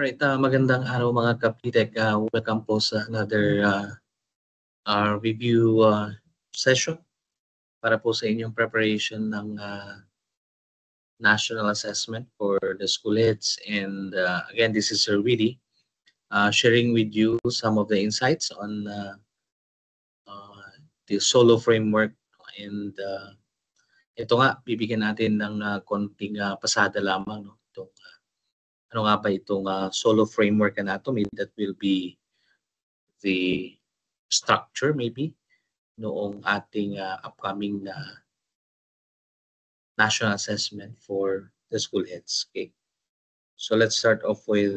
Alright, magandang araw mga Kapitek. Welcome po sa another review session para po sa inyong preparation ng national assessment for the school heads. And again, this is Sir Willie sharing with you some of the insights on the solo framework. And ito nga, bibigyan natin ng konting pasada lamang. No? Itong, ano nga ba itong solo framework anatomy that will be the structure maybe noong ating upcoming national assessment for the school heads. Okay, so let's start off with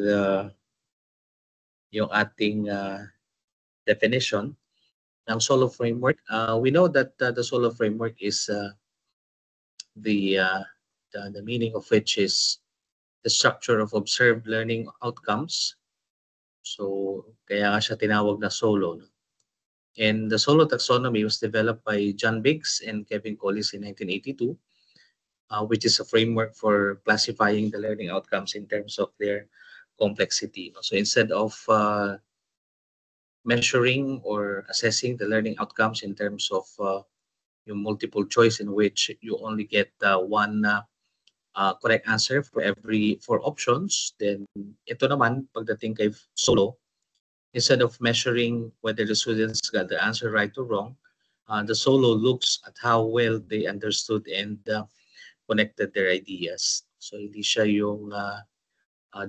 yung ating definition ng solo framework. We know that the solo framework is the meaning of which is the structure of observed learning outcomes. So kaya nga siya tinawag na solo. No? And the solo taxonomy was developed by John Biggs and Kevin Collis in 1982, which is a framework for classifying the learning outcomes in terms of their complexity. So instead of measuring or assessing the learning outcomes in terms of yung multiple choice in which you only get one correct answer for every 4 options, then ito naman, pagdating kay solo, instead of measuring whether the students got the answer right or wrong, the solo looks at how well they understood and connected their ideas. So hindi siya yung,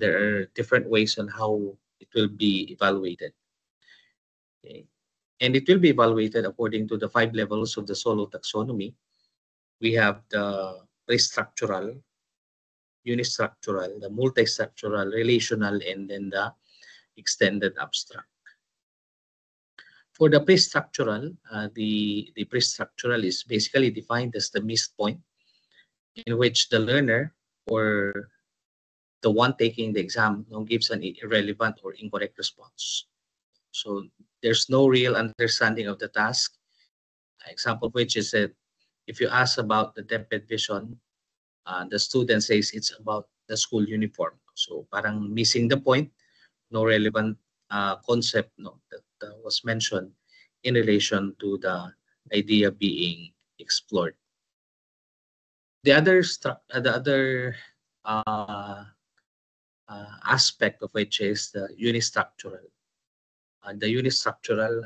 there are different ways on how it will be evaluated. Okay. And it will be evaluated according to the 5 levels of the solo taxonomy. We have the pre-structural, unistructural, the multi-structural, relational, and then the extended abstract. For the pre-structural, the pre-structural is basically defined as the missed point in which the learner or the one taking the exam gives an irrelevant or incorrect response. So there's no real understanding of the task. Example of which is that if you ask about the DepEd vision, the student says it's about the school uniform. So parang missing the point, no relevant concept that was mentioned in relation to the idea being explored. The other aspect of which is the unistructural. The unistructural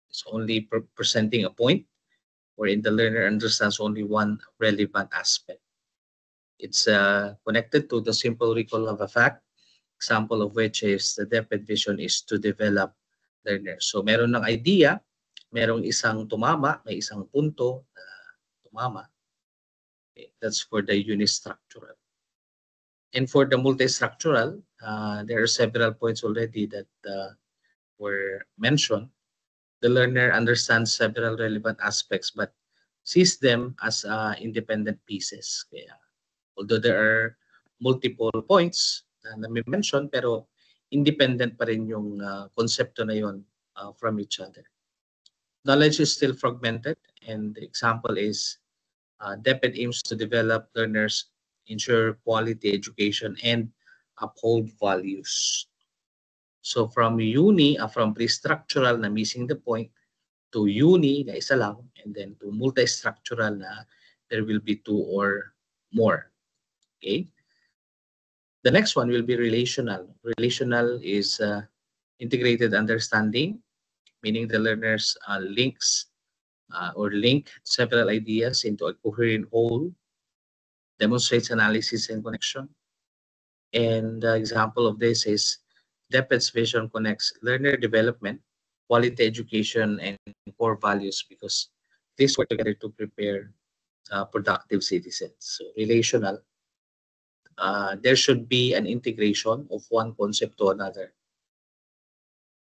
is only presenting a point wherein the learner understands only one relevant aspect. It's connected to the simple recall of a fact, example of which is the DepEd vision is to develop learners. So meron ng idea, merong isang tumama, may isang punto na tumama. Okay, that's for the unistructural. And for the multistructural, there are several points already that were mentioned. The learner understands several relevant aspects but sees them as independent pieces. Kaya, although there are multiple points na may mention, pero independent pa rin yung konsepto na yun from each other. Knowledge is still fragmented, and the example is DepEd aims to develop learners, ensure quality education, and uphold values. So from from pre-structural na missing the point, to uni na isa lang, and then to multi-structural na there will be 2 or more. Okay. The next one will be relational. Relational is integrated understanding, meaning the learners link several ideas into a coherent whole, demonstrates analysis and connection. And the example of this is DepEd's vision connects learner development, quality education, and core values because these work together to prepare productive citizens. So relational, there should be an integration of one concept to another.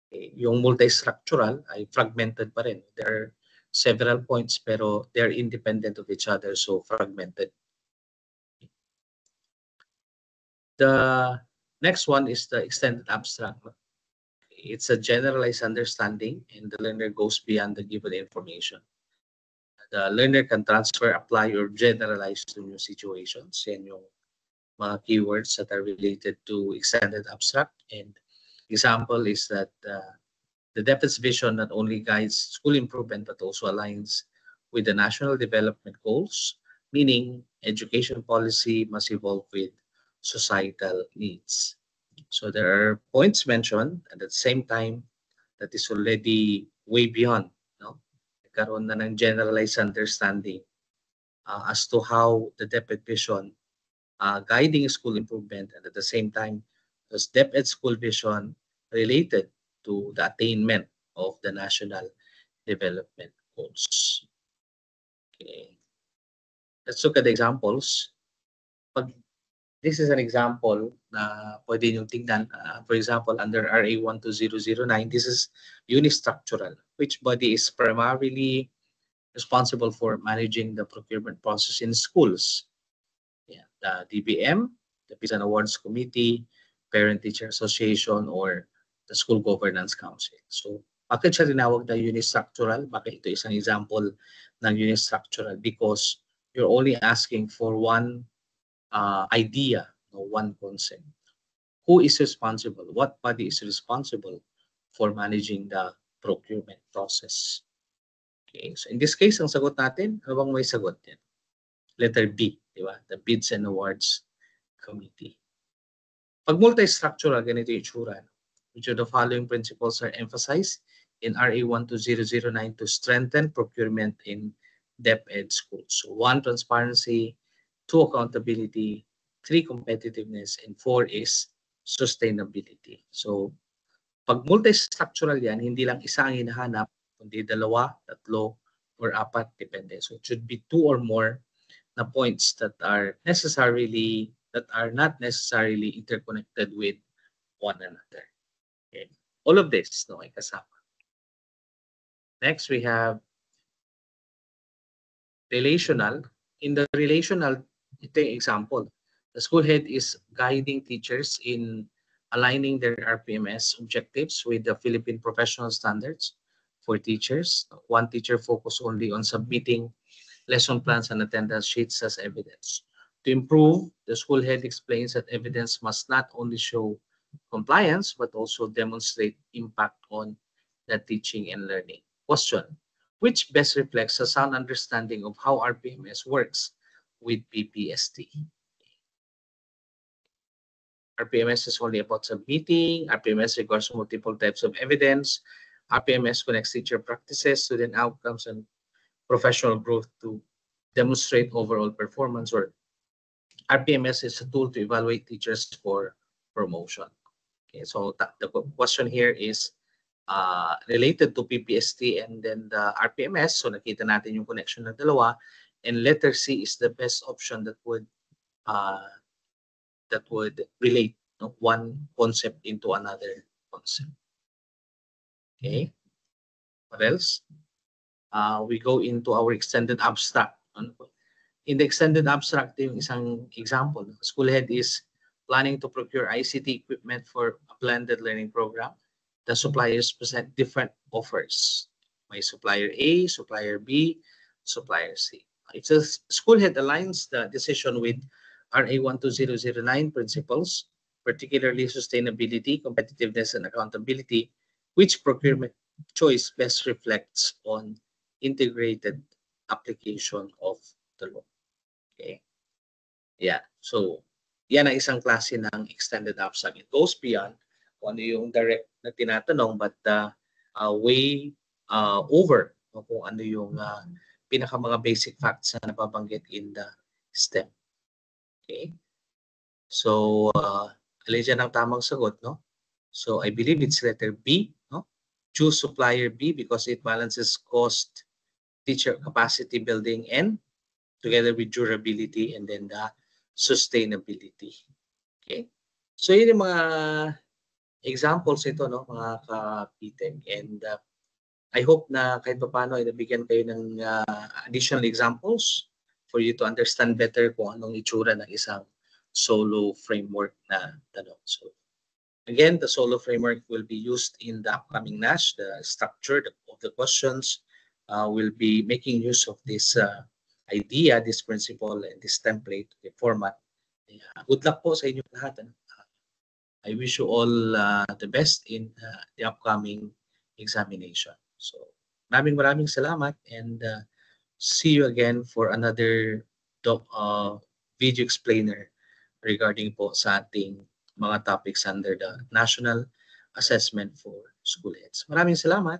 Okay. Yung multi-structural ay fragmented pa rin. There are several points pero they're independent of each other, so fragmented. The next one is the extended abstract. It's a generalized understanding and the learner goes beyond the given information. The learner can transfer, apply, or generalize to new situations. Yan yung mga keywords that are related to extended abstract. And example is that the DepEd's vision not only guides school improvement but also aligns with the national development goals, meaning education policy must evolve with societal needs. So there are points mentioned at the same time that is already way beyond, no? Nagkaroon na ng generalized understanding as to how the DepEd vision guiding school improvement, and at the same time, does DepEd school vision related to the attainment of the national development goals. Okay. Let's look at the examples. Pag this is an example na pwede nyo tingnan. For example, under RA 12009, this is unistructural, which body is primarily responsible for managing the procurement process in schools. Yeah, the DBM, the Peace and Awards Committee, Parent-Teacher Association, or the School Governance Council. So, bakit siya tinawag na unistructural? Bakit ito isang example ng unistructural? Because you're only asking for one idea or one concept. Who is responsible? What body is responsible for managing the procurement process? Okay, so in this case, ang sagot natin, ano bang may sagot yan? Letter B, di ba? The Bids and Awards Committee. Pag multi-structural, ganito yung itsura. Which of the following principles are emphasized in RA 12009 to strengthen procurement in DepEd schools? So 1, transparency, 2, accountability, 3, competitiveness, and 4 is sustainability. So pag multi-structural yan, hindi lang isa ang hinahanap, kundi dalawa, tatlo, or apat, depende. So it should be 2 or more na points that are not necessarily interconnected with one another. Okay. All of this, no, ay kasama. Next, we have relational. In the relational, ito yung example. The school head is guiding teachers in aligning their RPMS objectives with the Philippine professional standards for teachers. One teacher focus only on submitting lesson plans and attendance sheets as evidence. To improve, the school head explains that evidence must not only show compliance, but also demonstrate impact on the teaching and learning. Question: which best reflects a sound understanding of how RPMS works with PPST? RPMS is only about submitting. RPMS requires multiple types of evidence. RPMS connects teacher practices, student outcomes, and professional growth to demonstrate overall performance, or RPMS is a tool to evaluate teachers for promotion. Okay, so the question here is related to PPST and then the RPMS. So nakita natin yung connection ng dalawa, and letter C is the best option that would relate, no, one concept into another concept. Okay, what else? We go into our extended abstract. In the extended abstract, yung isang example, school head is planning to procure ICT equipment for a blended learning program. The suppliers present different offers. May supplier A, supplier B, supplier C. If the school head aligns the decision with RA 12009 principles, particularly sustainability, competitiveness, and accountability, which procurement choice best reflects on integrated application of the law? Okay. Yeah. So, yan ang isang klase ng extended abstract. It goes beyond kung ano yung direct na tinatanong, but way over kung ano yung pinaka mga basic facts na nababanggit in the STEM. Okay. So, alin dyan ang tamang sagot, no? So, I believe it's letter B, no? Choose supplier B because it balances cost, teacher capacity building, and together with durability, and then the sustainability. Okay? So, yun yung mga examples ito, no, mga ka-PTEC. And I hope na kahit pa paano ay nabigyan kayo ng additional examples for you to understand better kung anong itsura ng isang solo framework na tanong. So, again, the solo framework will be used in the upcoming NASH. The structure of the questions will be making use of this idea, this principle, and this template, the format Good luck po sa inyong lahat. I wish you all the best in the upcoming examination. So, maraming salamat and see you again for another video explainer regarding po sa ating mga topics under the National Assessment for School Heads. Maraming salamat.